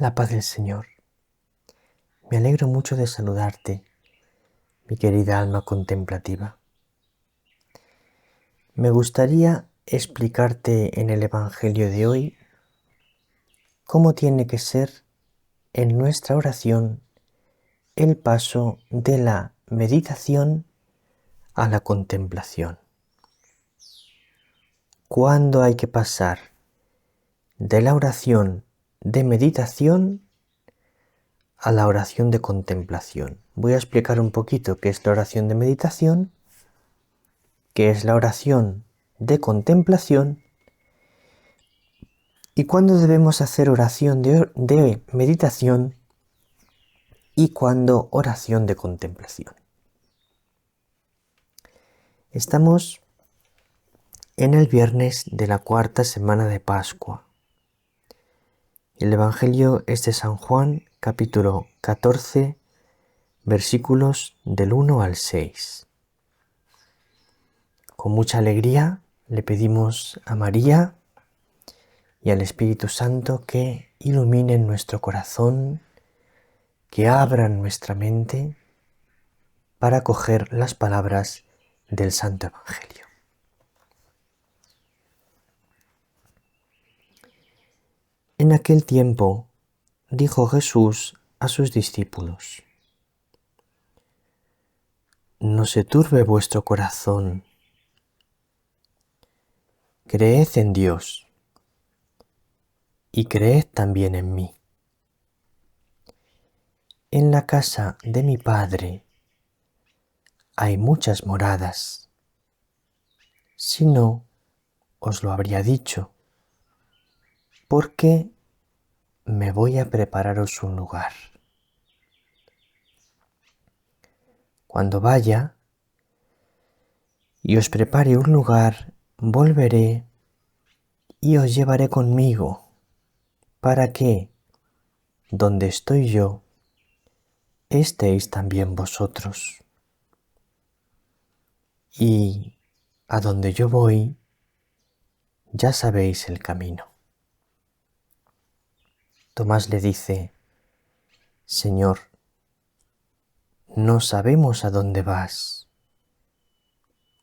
La paz del Señor. Me alegro mucho de saludarte, mi querida alma contemplativa. Me gustaría explicarte en el Evangelio de hoy cómo tiene que ser en nuestra oración el paso de la meditación a la contemplación. ¿Cuándo hay que pasar de la oración de meditación a la oración de contemplación? Voy a explicar un poquito qué es la oración de meditación, qué es la oración de contemplación y cuándo debemos hacer oración de meditación y cuándo oración de contemplación. Estamos en el viernes de la cuarta semana de Pascua. El Evangelio es de San Juan, capítulo 14, versículos del 1 al 6. Con mucha alegría le pedimos a María y al Espíritu Santo que iluminen nuestro corazón, que abran nuestra mente para acoger las palabras del Santo Evangelio. En aquel tiempo dijo Jesús a sus discípulos: No se turbe vuestro corazón, creed en Dios y creed también en mí. En la casa de mi Padre hay muchas moradas, si no, os lo habría dicho, porque me voy a prepararos un lugar. Cuando vaya y os prepare un lugar, volveré y os llevaré conmigo, para que, donde estoy yo, estéis también vosotros. Y a donde yo voy, ya sabéis el camino. Tomás le dice: Señor, no sabemos a dónde vas.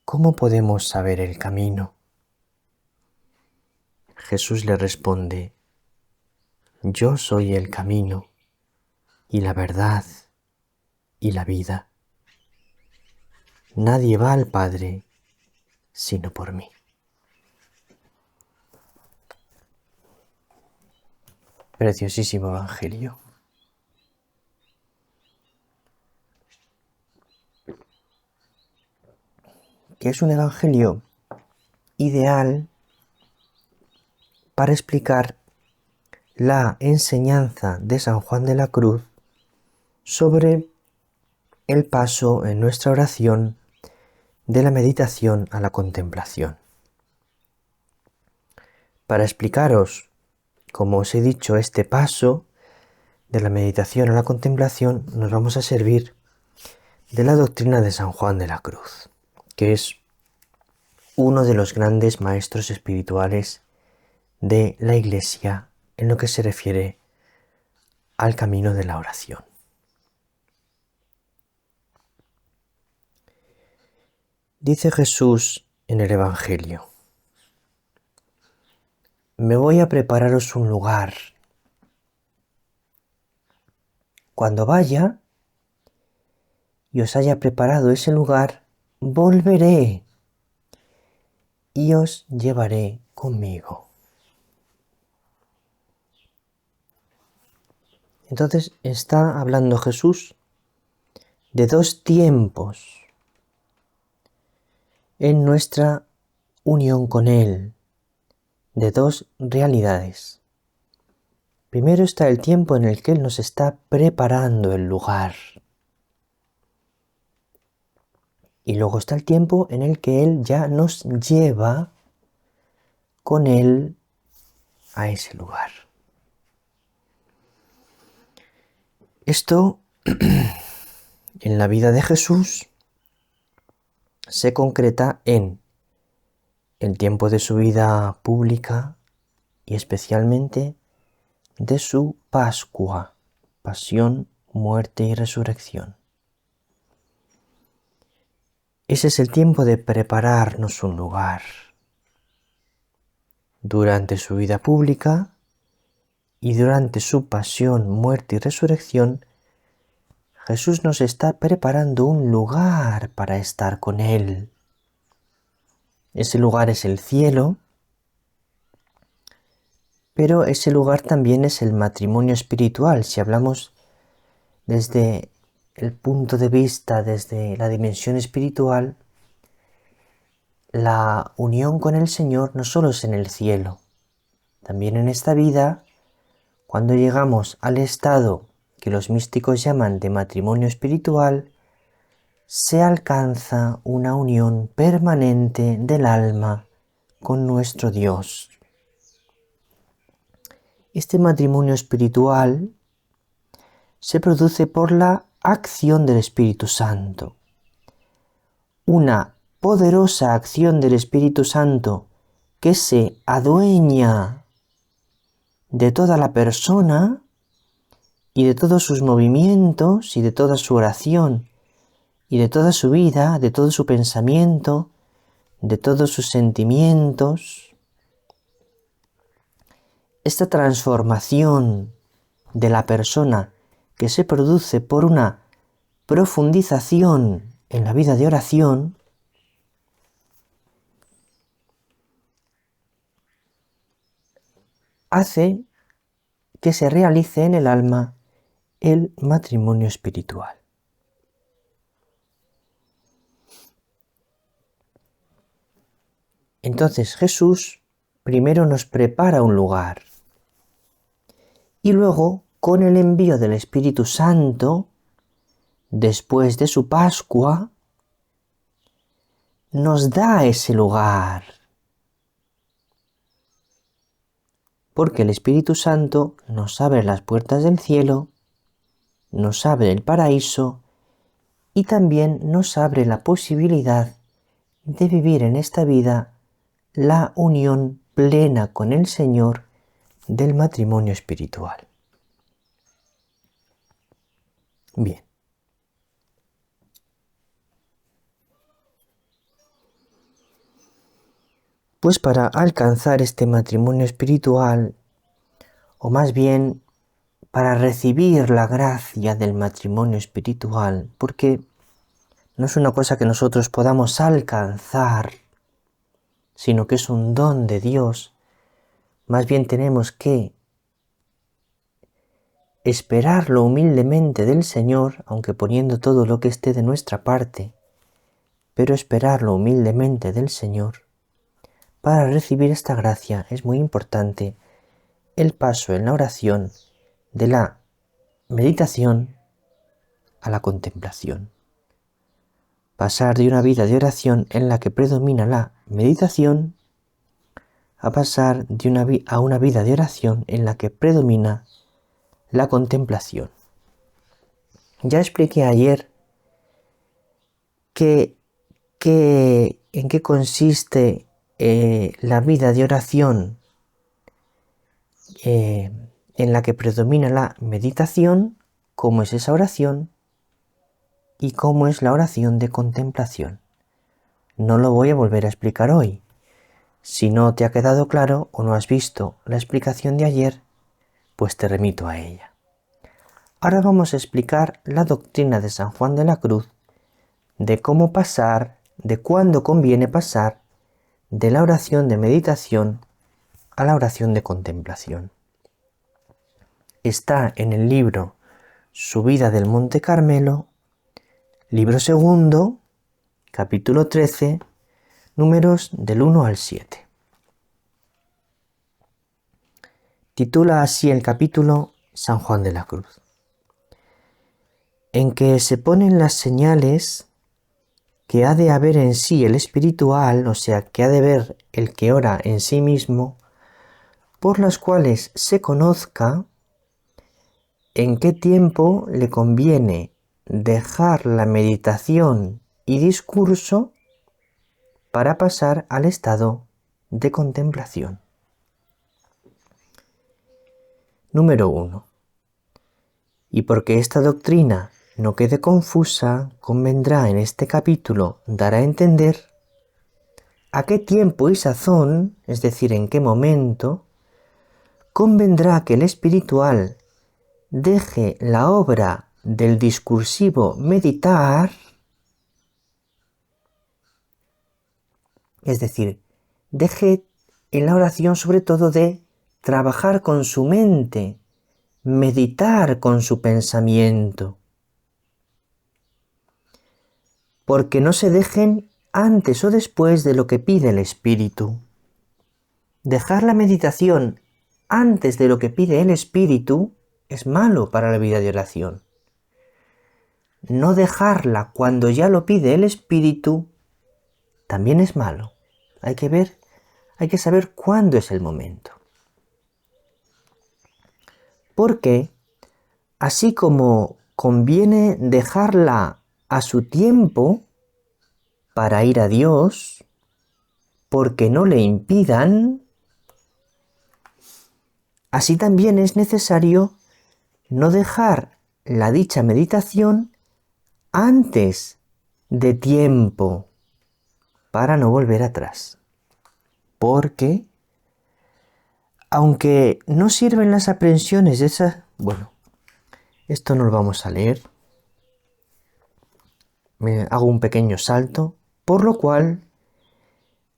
¿Cómo podemos saber el camino? Jesús le responde: Yo soy el camino y la verdad y la vida. Nadie va al Padre sino por mí. Preciosísimo Evangelio. Que es un Evangelio ideal para explicar la enseñanza de San Juan de la Cruz sobre el paso en nuestra oración de la meditación a la contemplación. Para explicaros, como os he dicho, este paso de la meditación a la contemplación, nos vamos a servir de la doctrina de San Juan de la Cruz, que es uno de los grandes maestros espirituales de la Iglesia en lo que se refiere al camino de la oración. Dice Jesús en el Evangelio: Me voy a prepararos un lugar. Cuando vaya y os haya preparado ese lugar, volveré y os llevaré conmigo. Entonces está hablando Jesús de dos tiempos en nuestra unión con Él, de dos realidades. Primero está el tiempo en el que Él nos está preparando el lugar. Y luego está el tiempo en el que Él ya nos lleva con Él a ese lugar. Esto en la vida de Jesús se concreta en el tiempo de su vida pública y especialmente de su Pascua, pasión, muerte y resurrección. Ese es el tiempo de prepararnos un lugar. Durante su vida pública y durante su pasión, muerte y resurrección, Jesús nos está preparando un lugar para estar con Él. Ese lugar es el cielo, pero ese lugar también es el matrimonio espiritual. Si hablamos desde el punto de vista, desde la dimensión espiritual, la unión con el Señor no solo es en el cielo, también en esta vida, cuando llegamos al estado que los místicos llaman de matrimonio espiritual, se alcanza una unión permanente del alma con nuestro Dios. Este matrimonio espiritual se produce por la acción del Espíritu Santo. Una poderosa acción del Espíritu Santo que se adueña de toda la persona y de todos sus movimientos y de toda su oración y de toda su vida, de todo su pensamiento, de todos sus sentimientos. Esta transformación de la persona que se produce por una profundización en la vida de oración hace que se realice en el alma el matrimonio espiritual. Entonces Jesús primero nos prepara un lugar y luego, con el envío del Espíritu Santo, después de su Pascua, nos da ese lugar. Porque el Espíritu Santo nos abre las puertas del cielo, nos abre el paraíso y también nos abre la posibilidad de vivir en esta vida la unión plena con el Señor del matrimonio espiritual. Bien. Pues para alcanzar este matrimonio espiritual, o más bien para recibir la gracia del matrimonio espiritual, porque no es una cosa que nosotros podamos alcanzar, sino que es un don de Dios, más bien tenemos que esperarlo humildemente del Señor, aunque poniendo todo lo que esté de nuestra parte, pero esperarlo humildemente del Señor. Para recibir esta gracia es muy importante el paso en la oración de la meditación a la contemplación. Pasar de una vida de oración en la que predomina la meditación a pasar a una vida de oración en la que predomina la contemplación. Ya expliqué ayer en qué consiste la vida de oración en la que predomina la meditación, cómo es esa oración y cómo es la oración de contemplación. No lo voy a volver a explicar hoy. Si no te ha quedado claro o no has visto la explicación de ayer, pues te remito a ella. Ahora vamos a explicar la doctrina de San Juan de la Cruz de cómo pasar, de cuándo conviene pasar de la oración de meditación a la oración de contemplación. Está en el libro Subida del Monte Carmelo, libro segundo, capítulo 13, números del 1 al 7. Titula así el capítulo San Juan de la Cruz, en que se ponen las señales que ha de haber en sí el espiritual, o sea, que ha de ver el que ora en sí mismo, por las cuales se conozca en qué tiempo le conviene dejar la meditación y discurso para pasar al estado de contemplación. Número 1. Y porque esta doctrina no quede confusa, convendrá en este capítulo dar a entender a qué tiempo y sazón, es decir, en qué momento, convendrá que el espiritual deje la obra del discursivo meditar, es decir, deje en la oración sobre todo de trabajar con su mente, meditar con su pensamiento, porque no se dejen antes o después de lo que pide el espíritu. Dejar la meditación antes de lo que pide el espíritu es malo para la vida de oración. No dejarla cuando ya lo pide el espíritu también es malo. Hay que saber cuándo es el momento. Porque así como conviene dejarla a su tiempo para ir a Dios, porque no le impidan, así también es necesario no dejar la dicha meditación antes de tiempo para no volver atrás. Porque, aunque no sirven las aprensiones de esas... Bueno, esto no lo vamos a leer. Me hago un pequeño salto, por lo cual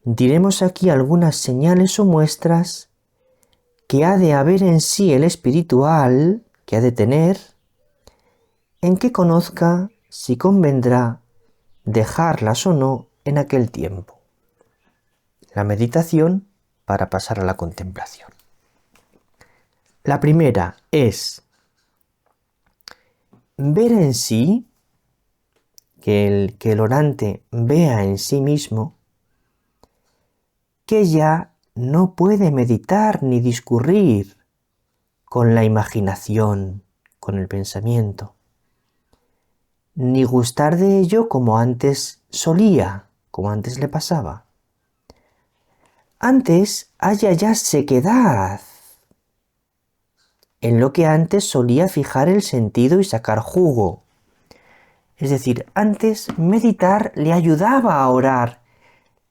diremos aquí algunas señales o muestras que ha de haber en sí el espiritual, que ha de tener, en que conozca si convendrá dejarlas o no en aquel tiempo. La meditación para pasar a la contemplación. La primera es ver en sí, que el orante vea en sí mismo, que ya no puede meditar ni discurrir con la imaginación, con el pensamiento, ni gustar de ello como antes solía, como antes le pasaba. Antes haya ya sequedad en lo que antes solía fijar el sentido y sacar jugo. Es decir, antes meditar le ayudaba a orar,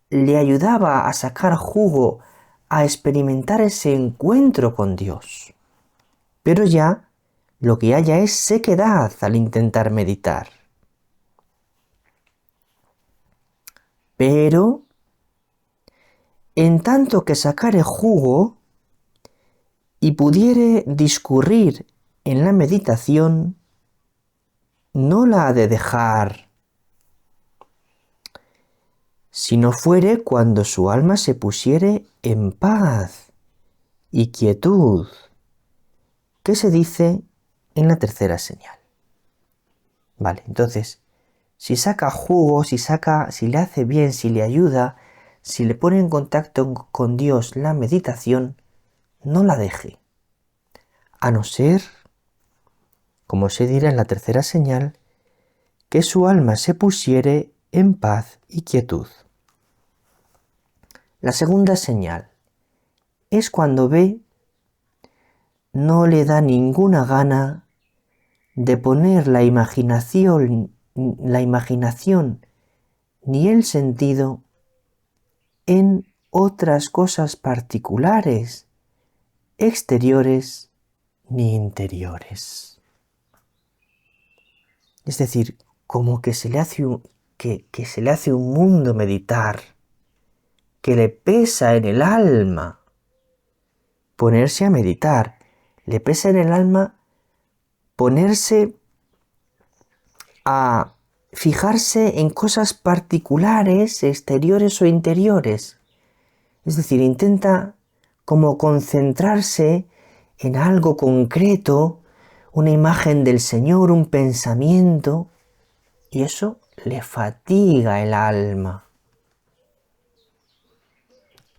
le ayudaba a sacar jugo, a experimentar ese encuentro con Dios. Pero ya lo que haya es sequedad al intentar meditar. Pero, en tanto que sacare jugo y pudiere discurrir en la meditación, no la ha de dejar, si no fuere cuando su alma se pusiere en paz y quietud, que se dice en la tercera señal. Vale, entonces, si saca jugo, si le hace bien, si le ayuda, si le pone en contacto con Dios la meditación, no la deje. A no ser, como se dirá en la tercera señal, que su alma se pusiere en paz y quietud. La segunda señal es cuando ve, no le da ninguna gana de poner la imaginación ni el sentido en otras cosas particulares, exteriores ni interiores. Es decir, como que se le hace un mundo meditar, que le pesa en el alma ponerse a meditar, le pesa en el alma ponerse a fijarse en cosas particulares, exteriores o interiores. Es decir, intenta como concentrarse en algo concreto, una imagen del Señor, un pensamiento, y eso le fatiga el alma.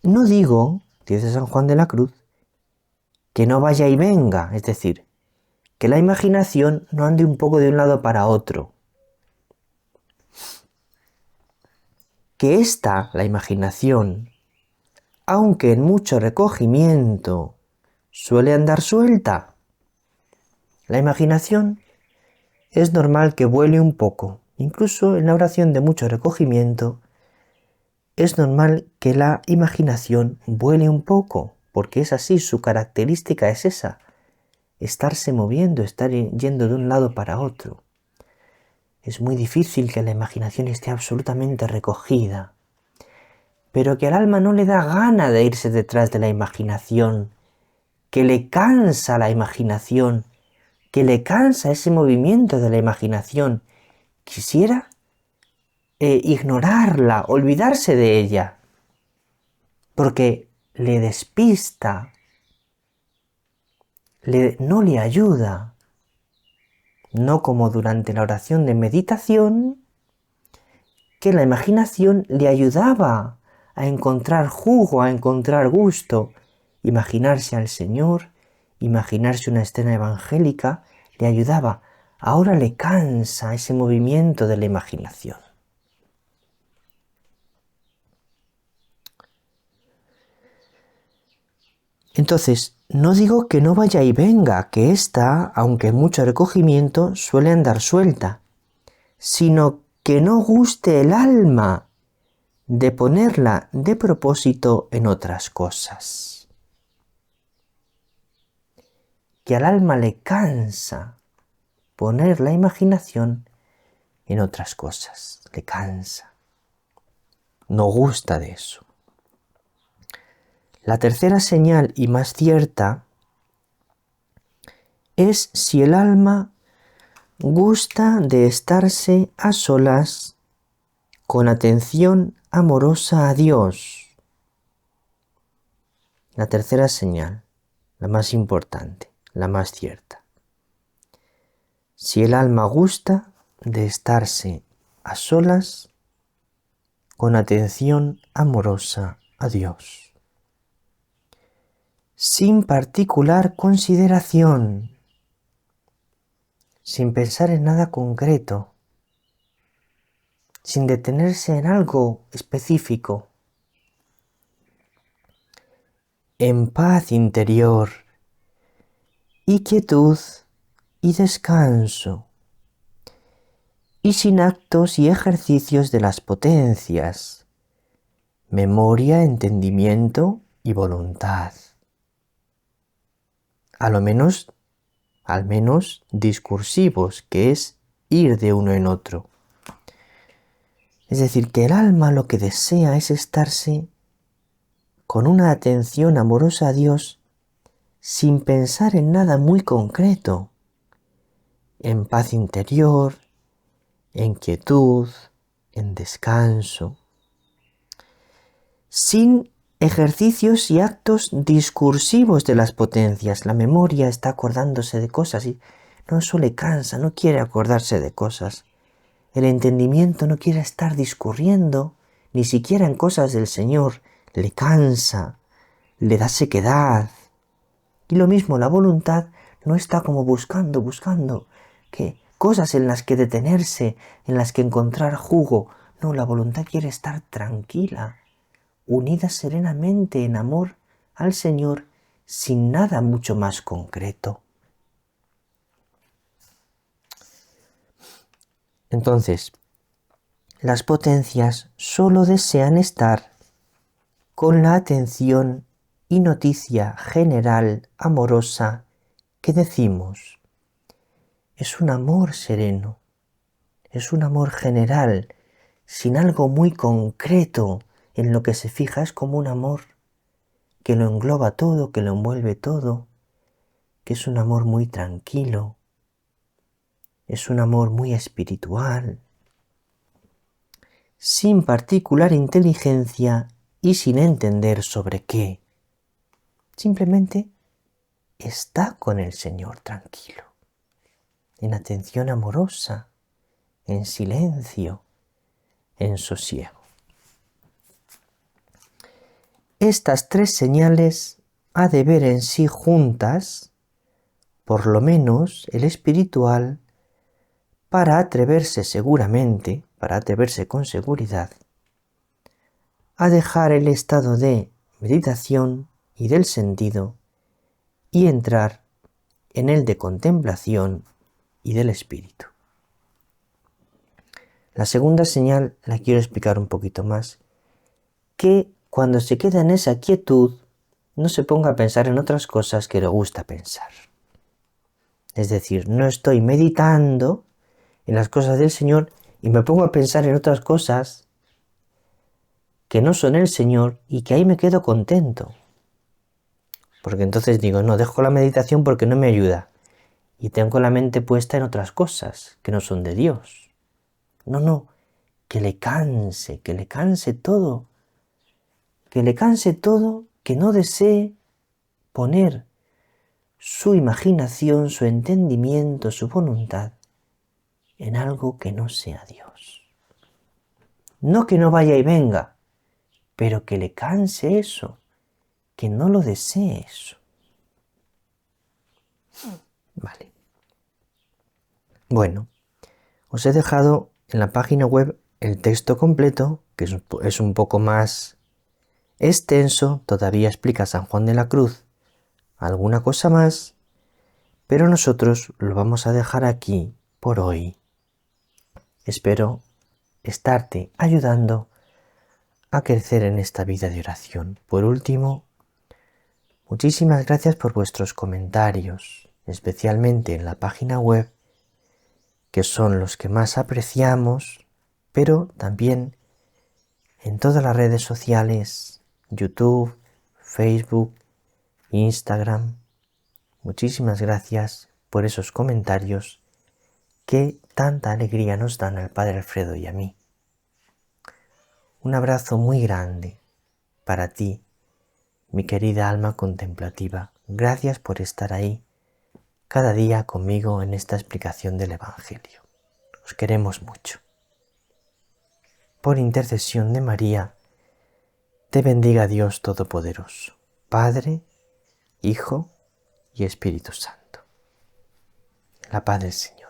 No digo, dice San Juan de la Cruz, que no vaya y venga, es decir, que la imaginación no ande un poco de un lado para otro. Que la imaginación, aunque en mucho recogimiento, suele andar suelta, La imaginación es normal que vuele un poco, incluso en la oración de mucho recogimiento, es normal que la imaginación vuele un poco, porque es así, su característica es esa, estarse moviendo, estar yendo de un lado para otro. Es muy difícil que la imaginación esté absolutamente recogida, pero que al alma no le da gana de irse detrás de la imaginación, que le cansa la imaginación, que le cansa ese movimiento de la imaginación. Quisiera ignorarla, olvidarse de ella, porque le despista, no le ayuda, no como durante la oración de meditación, que la imaginación le ayudaba a encontrar jugo, a encontrar gusto, imaginarse al Señor, imaginarse una escena evangélica, le ayudaba. Ahora le cansa ese movimiento de la imaginación. Entonces, no digo que no vaya y venga, que ésta, aunque en mucho recogimiento, suele andar suelta, sino que no guste el alma de ponerla de propósito en otras cosas. Que al alma le cansa poner la imaginación en otras cosas, le cansa. No gusta de eso. La tercera señal y más cierta es si el alma gusta de estarse a solas con atención amorosa a Dios. La tercera señal, la más importante, la más cierta. Si el alma gusta de estarse a solas con atención amorosa a Dios. Sin particular consideración, sin pensar en nada concreto, sin detenerse en algo específico, en paz interior y quietud y descanso, y sin actos y ejercicios de las potencias, memoria, entendimiento y voluntad. Al menos discursivos, que es ir de uno en otro. Es decir, que el alma lo que desea es estarse con una atención amorosa a Dios sin pensar en nada muy concreto, en paz interior, en quietud, en descanso, sin ejercicios y actos discursivos de las potencias. La memoria está acordándose de cosas y no, eso le cansa, no quiere acordarse de cosas. El entendimiento no quiere estar discurriendo, ni siquiera en cosas del Señor, le cansa, le da sequedad. Y lo mismo, la voluntad no está como buscando, que cosas en las que detenerse, en las que encontrar jugo. No, la voluntad quiere estar tranquila, unida serenamente en amor al Señor, sin nada mucho más concreto. Entonces, las potencias solo desean estar con la atención y noticia general amorosa que decimos. Es un amor sereno, es un amor general, sin algo muy concreto en lo que se fija. Es como un amor que lo engloba todo, que lo envuelve todo, que es un amor muy tranquilo, es un amor muy espiritual, sin particular inteligencia y sin entender sobre qué. Simplemente está con el Señor tranquilo, en atención amorosa, en silencio, en sosiego. Estas tres señales ha de ver en sí juntas, por lo menos el espiritual, para atreverse seguramente, para atreverse con seguridad, a dejar el estado de meditación y del sentido y entrar en el de contemplación y del espíritu. La segunda señal la quiero explicar un poquito más, que cuando se queda en esa quietud no se ponga a pensar en otras cosas que le gusta pensar. Es decir, no estoy meditando en las cosas del Señor y me pongo a pensar en otras cosas que no son el Señor y que ahí me quedo contento. Porque entonces digo, no, dejo la meditación porque no me ayuda y tengo la mente puesta en otras cosas que no son de Dios. No, que le canse todo, que no desee poner su imaginación, su entendimiento, su voluntad en algo que no sea Dios. No que no vaya y venga, pero que le canse eso, que no lo desee eso. Vale. Bueno, os he dejado en la página web el texto completo, que es un poco más extenso, todavía explica San Juan de la Cruz alguna cosa más, pero nosotros lo vamos a dejar aquí por hoy. Espero estarte ayudando a crecer en esta vida de oración. Por último, muchísimas gracias por vuestros comentarios, especialmente en la página web, que son los que más apreciamos, pero también en todas las redes sociales, YouTube, Facebook, Instagram. Muchísimas gracias por esos comentarios que tanta alegría nos dan al Padre Alfredo y a mí. Un abrazo muy grande para ti, mi querida alma contemplativa. Gracias por estar ahí cada día conmigo en esta explicación del Evangelio. Os queremos mucho. Por intercesión de María, te bendiga Dios Todopoderoso, Padre, Hijo y Espíritu Santo. La paz del Señor.